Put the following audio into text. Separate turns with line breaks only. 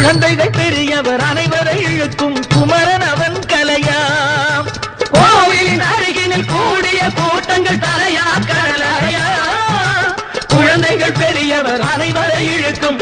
குழந்தைகள் பெரியவர் அனைவரை இழுக்கும் குமரன் அவன் கலையாம். கோவிலின் அருகினில் கூடிய கூட்டங்கள் தலையா கடலையா. குழந்தைகள் பெரியவர் அனைவரை இழுக்கும்